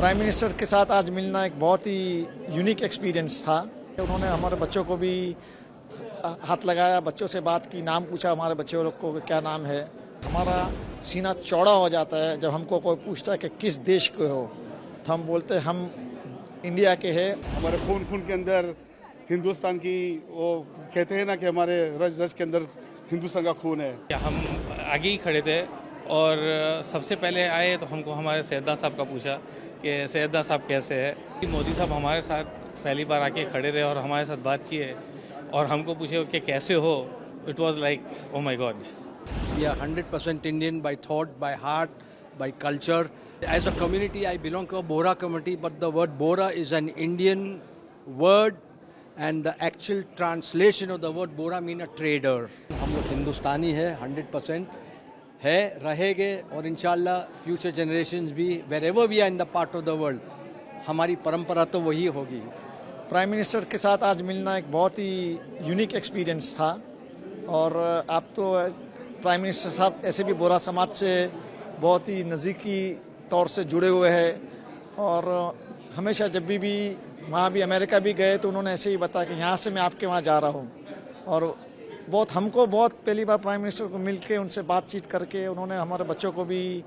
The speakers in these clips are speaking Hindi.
प्राइम मिनिस्टर के साथ आज मिलना एक बहुत ही यूनिक एक्सपीरियंस था। उन्होंने हमारे बच्चों को भी हाथ लगाया, बच्चों से बात की, नाम पूछा हमारे बच्चों लोग को क्या नाम है। हमारा सीना चौड़ा हो जाता है जब हमको कोई पूछता है कि किस देश के हो, तो हम बोलते हैं हम इंडिया के हैं। हमारे खून खून के अंदर हिंदुस्तान की, वो कहते हैं ना कि हमारे रज रज के अंदर हिंदुस्तान का खून है। हम आगे ही खड़े थे और सबसे पहले आए तो हमको हमारे सैयदा साहब का पूछा कि सैयदा साहब कैसे है। मोदी साहब हमारे साथ पहली बार आके खड़े रहे और हमारे साथ बात किए और हमको पूछे कि कैसे हो। It was like oh my God. We are 100% Indian by thought, by heart, by culture. As a community, I belong to a Bohra community, but the word Bohra is an Indian word and the actual translation of the word Bohra mean a trader. हम लोग हिंदुस्तानी है, 100% है, रहेंगे और इंशाल्लाह फ्यूचर जनरेशंस भी wherever we are in the part of the world, हमारी परंपरा तो वही होगी। प्राइम मिनिस्टर के साथ आज मिलना एक बहुत ही यूनिक एक्सपीरियंस था। और आप तो प्राइम मिनिस्टर साहब ऐसे भी बोरा समाज से बहुत ही नज़दीकी तौर से जुड़े हुए हैं और हमेशा जब भी वहाँ भी अमेरिका भी गए तो उन्होंने ऐसे ही बताया कि यहाँ से मैं आपके वहाँ जा रहा हूँ। और हमको बहुत पहली बार प्राइम मिनिस्टर को मिल के उनसे बातचीत करके उन्होंने हमारे बच्चों को भी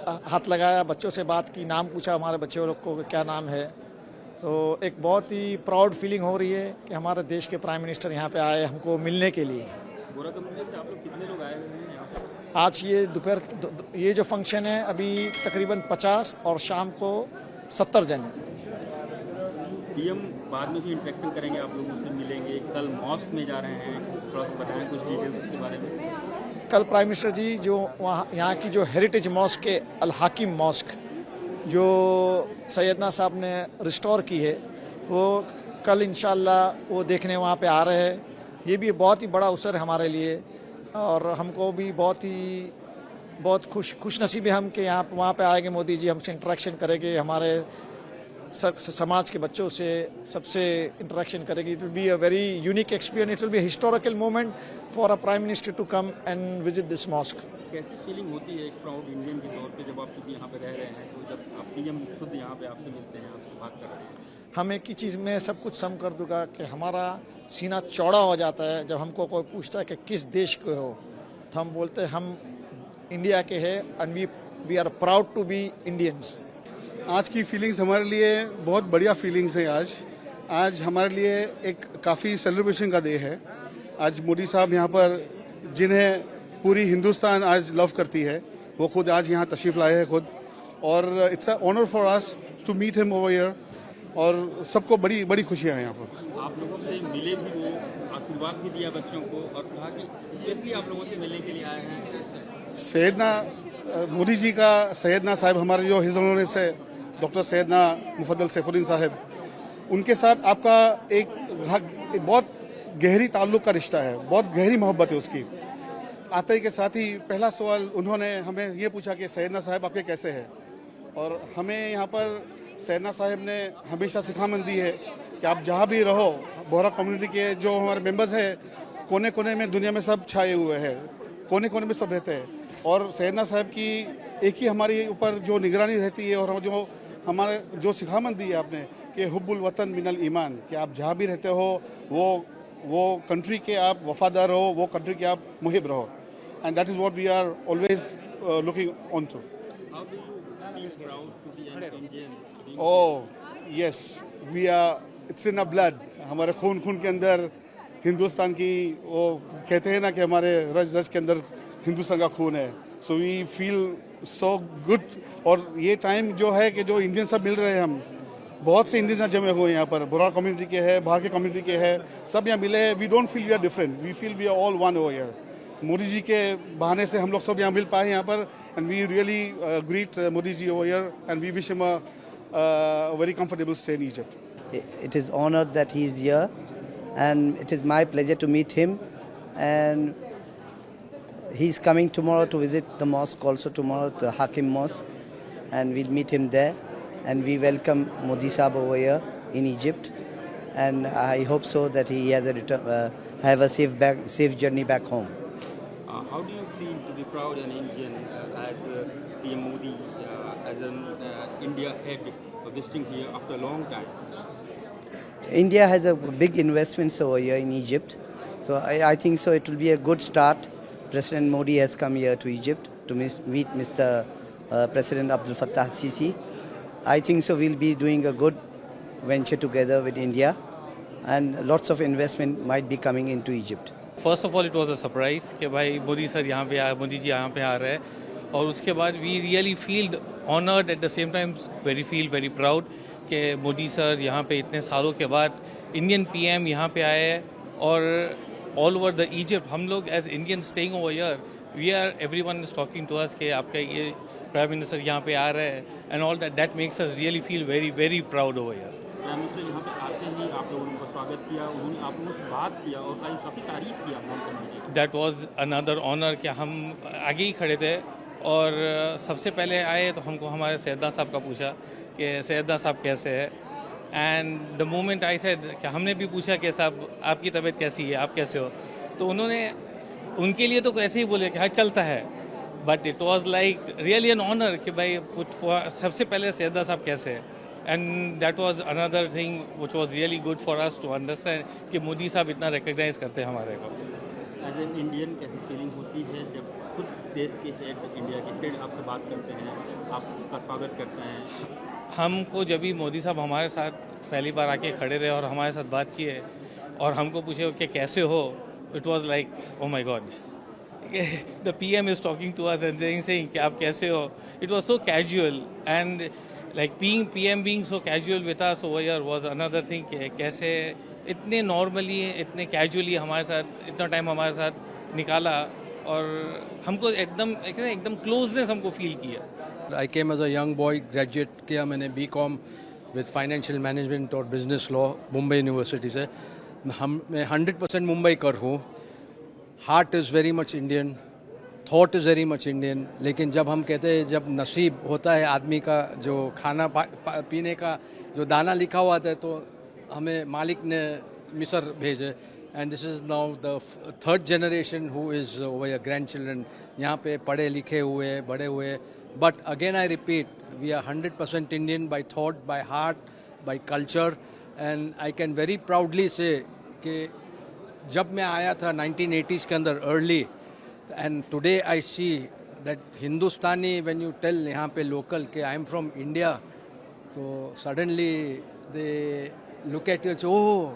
हाथ लगाया, बच्चों से बात की, नाम पूछा हमारे बच्चों लोग को क्या नाम है। तो एक बहुत ही प्राउड फीलिंग हो रही है कि हमारे देश के प्राइम मिनिस्टर यहाँ पे आए हमको मिलने के लिए। बोरा कम्युनिटी से आप लोग कितने लोग आए हुए हैं यहाँ पे? आज ये दोपहर ये जो फंक्शन है अभी तकरीबन 50 और शाम को 70 जन है। पीएम बाद में भी इंटरेक्शन करेंगे, आप लोगों से मिलेंगे। कल मॉस्क में जा रहे हैं, थोड़ा सा बताएं कुछ डिटेल्स उसके बारे में। कल प्राइम मिनिस्टर जी जो वहाँ यहाँ की जो हेरिटेज मॉस्क है अल हाकिम मॉस्क जो सैयदना साहब ने रिस्टोर की है, वो कल इंशाल्लाह वो देखने वहाँ पे आ रहे हैं। ये भी बहुत ही बड़ा अवसर है हमारे लिए और हमको भी बहुत खुश नसीब है हम कि यहाँ वहाँ पे आएंगे मोदी जी, हमसे इंटरेक्शन करेंगे, हमारे समाज के बच्चों से सबसे इंटरेक्शन करेगी। It will be a very unique experience, it will be historical moment for a prime minister to come and visit this mosque. कैसी फीलिंग होती है एक प्राउड इंडियन के तौर पे जब आप चूंकि यहाँ पे रह रहे हैं, तो जब आप पीएम खुद यहाँ पे आपसे मिलते हैं, आपसे बात कर रहे हैं? हम एक ही चीज़ में सब कुछ सम कर दूंगा कि हमारा सीना चौड़ा हो जाता है जब हमको कोई पूछता है कि किस देश के हो, तो हम बोलते हैं हम इंडिया के हैं and we are proud to be Indians. आज की फीलिंग्स हमारे लिए बहुत बढ़िया फीलिंग्स है। आज हमारे लिए एक काफ़ी सेलिब्रेशन का डे है। आज मोदी साहब यहाँ पर, जिन्हें पूरी हिंदुस्तान आज लव करती है, वो खुद आज यहाँ तशरीफ लाए हैं खुद, और it's a honour for us to meet him over here. और सबको बड़ी बड़ी खुशियाँ हैं यहाँ पर। आप लोगों से मिले भी, वो आशीर्वाद भी दिया बच्चों को और कहा कि स्पेशली आप लोगों से मिलने के लिए आए हैं। सैयदना मोदी जी का, सैयदना साहब हमारे जो हिज़ ऑनर से डॉक्टर सैयदना मुफद्दल सैफुद्दीन साहब, उनके साथ आपका एक बहुत गहरी ताल्लुक़ का रिश्ता है, बहुत गहरी मोहब्बत है उसकी। आते ही के साथ ही पहला सवाल उन्होंने हमें ये पूछा कि सैयदना साहब आपके कैसे हैं। और हमें यहाँ पर सैयदना साहब ने हमेशा सिखामत दी है कि आप जहाँ भी रहो, बोहरा कम्युनिटी के जो हमारे मेंबर्स हैं कोने कोने में दुनिया में सब छाए हुए हैं, कोने कोने में सब रहते हैं। और सैयदना साहब की एक ही हमारी ऊपर जो निगरानी रहती है और जो हमारे जो सिखामत दी है आपने कि हुब्बुल वतन मिनल ईमान, कि आप जहाँ भी रहते हो वो कंट्री के आप वफादार हो, वो कंट्री के आप मुहिब रहो। And that is what we are always looking on to. Oh yes, we are. It's in our blood. हमारे खून खून के अंदर हिंदुस्तान की, वो कहते हैं ना कि हमारे रज रज के अंदर हिंदुस्तान का खून है। So we feel so good। और ये टाइम जो है कि जो इंडियन सब मिल रहे हैं, हम बहुत से इंडियंस जमे हुए हैं यहाँ पर, बोरा कम्युनिटी के हैं, बाहर के कम्युनिटी के हैं, सब यहाँ मिले हैं। We don't feel we are different, we feel we are all one over here. Modi ji के बहाने से हम लोग सब यहाँ मिल पाए यहाँ पर, and we really greet Modi ji over here and we wish him a very comfortable stay in Egypt. It is honored that he is here, and it is my pleasure to meet him. And he's coming tomorrow to visit the mosque, also tomorrow, the Hakim Mosque, and we'll meet him there. And we welcome Modi Sahab over here in Egypt, and I hope so that he has have a safe journey back home. How do you feel to be proud an Indian as PM Modi as an India head visiting here after a long time? India has a big investments over here in Egypt. So I think so it will be a good start. President Modi has come here to Egypt to meet Mr. President Abdel Fattah Sisi. I think so we'll be doing a good venture together with India, and lots of investment might be coming into Egypt. First of all it was a surprise कि भाई मोदी सर यहाँ पे आए, मोदी जी यहाँ पे आ रहे हैं, और उसके बाद we really feel honoured at the same time very proud कि मोदी सर यहाँ पे इतने सालों के बाद इंडियन पीएम यहाँ पे आए हैं, और ऑल ओवर द इजिप्ट हम लोग as Indian staying over here we are everyone is talking to us कि आपका ये प्राइम मिनिस्टर यहाँ पे आ रहे हैं, and all that makes us really feel very proud over here. Prime minister यहाँ पे आते ही आप लोगों ने उनका स्वागत किया, उन्होंने आप लोगों से बात किया और काफ़ी तारीफ किया उन्होंने. दैट वाज अनदर ऑनर कि हम आगे ही खड़े थे, और सबसे पहले आए तो हमको हमारे सैयदा साहब का पूछा कि सैयदा साहब कैसे है, and the moment I said कि हमने भी पूछा कि साहब आपकी तबीयत कैसी है, आप कैसे हो, तो उन्होंने उनके लिए तो ऐसे ही बोले कि हाँ चलता है, but it was like really an honour कि भाई सबसे पहले सैयदा साहब कैसे है, and that was another thing which was really good for us to understand कि मोदी साहब इतना रिकग्नाइज करते हैं हमारे को. एज एन इंडियन कैसी फीलिंग होती है जब खुद देश के हेड, इंडिया के हेड आपसे बात करते हैं, आपका स्वागत करते हैं? हमको जब भी मोदी साहब हमारे साथ पहली बार आके खड़े रहे और हमारे साथ बात किए और हमको पूछे कि कैसे हो, it was like oh my God, the PM is talking to us and saying कि आप कैसे हो. It was so casual, and like PM being so casual with us over here was another thing कि कैसे इतने नॉर्मली इतने कैजुअली हमारे साथ इतना टाइम हमारे साथ निकाला, और हमको एकदम क्लोजनेस हमको फील किया. I came as a young boy, graduate किया मैंने BCom with financial management और business law मुंबई यूनिवर्सिटी से. मैं 100% मुंबई कर हूँ. Heart is very much Indian, thought is very much Indian. लेकिन जब हम कहते हैं जब नसीब होता है आदमी का, जो खाना पीने का जो दाना लिखा हुआ था, तो हमें मालिक ने मिस्र भेजे. And this is now the third generation who is over your grandchildren, यहाँ पे पढ़े लिखे हुए बड़े हुए. But again I repeat, we are 100% Indian by thought, by heart, by culture. And I can very proudly say कि जब मैं आया था 1980s के अंदर early, and today I see that Hindustani, when you tell यहाँ पे local कि I am from India, तो suddenly they look at you and say, oh,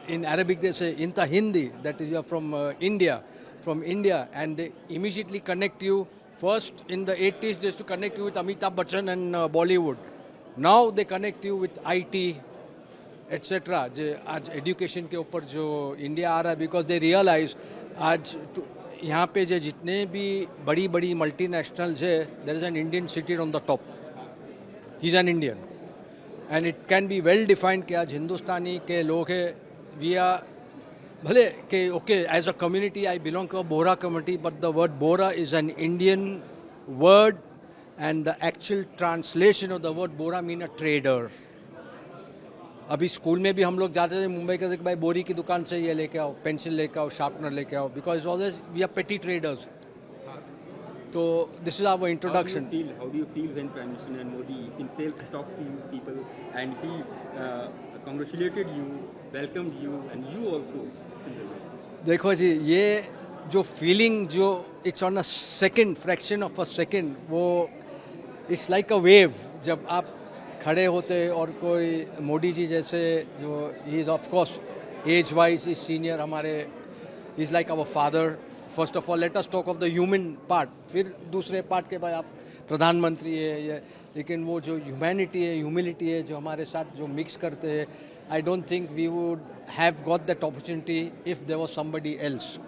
in Arabic they say inta Hindi, that is you are from India, and they immediately connect you. First in the 80s they used to connect you with Amitabh Bachchan and Bollywood. Now they connect you with IT, etc. जो आज education के ऊपर जो India आ रहा है, because they realize आज यहाँ पे जो जितने भी बड़ी बड़ी मल्टीनेशनल्स है, there is an Indian seated on the top. He is an Indian, and it can be well defined कि आज हिंदुस्तानी के लोग हैं. वी आर भले कि okay as a community I belong to a Bohra community, but the word Bohra is an Indian word, and the actual translation of the word Bohra mean a trader. अभी स्कूल में भी हम लोग जाते थे मुंबई के, भाई बोरी की दुकान से ये लेके आओ, पेंसिल लेके आओ, शार्पनर लेके आओ, because always we are petty traders. तो this is our introduction. How do you feel when Prime Minister and Modi himself talked to you people and he congratulated you, welcomed you, and you also? देखो जी, ये जो फीलिंग जो it's on a second, fraction of a second, वो इट्स लाइक अ वेव. जब आप खड़े होते और कोई मोदी जी जैसे, जो he is of course age wise is senior हमारे, he is like our father. First of all let us talk of the human part, फिर दूसरे पार्ट के भाई आप प्रधानमंत्री है ये, लेकिन वो जो ह्यूमैनिटी है, ह्यूमिलिटी है, जो हमारे साथ जो मिक्स करते हैं, I don't think we would have got that opportunity if there was somebody else.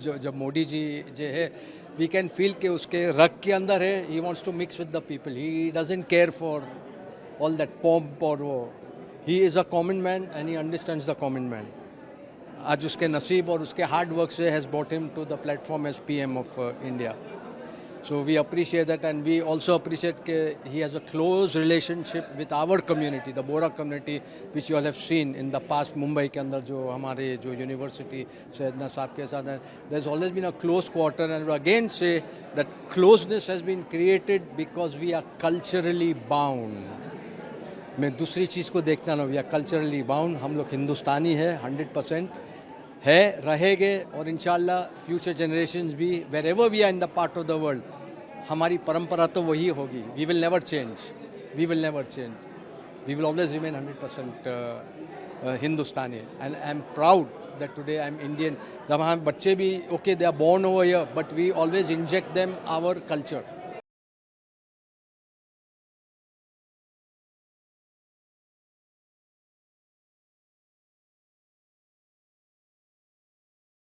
जो जब मोदी जी जो है, वी कैन फील कि उसके रग के अंदर है, he wants to mix with the people, he doesn't care for all that pomp or he is a common man and he understands the common man. आज उसके नसीब और उसके हार्ड वर्क से has brought him to the platform as PM of India. So we appreciate that, and we also appreciate that he has a close relationship with our community, the Bohra community, which you all have seen in the past. Mumbai के अंदर जो हमारे जो university सैयदना साहब के साथ है, there's always been a close quarter, and again say that closeness has been created because we are culturally bound. मैं दूसरी चीज़ को देखता ना, we are culturally bound. हम लोग हिंदुस्तानी है 100% है, रहेंगे, और इंशाल्लाह फ्यूचर जनरेशंस भी wherever we are in the part of the world, हमारी परंपरा तो वही होगी. We will never change. We will never change. We will always remain 100% Hindustani. And I'm proud that today I'm Indian. जब हम बच्चे भी, okay, they are born over here, but we always inject them our culture.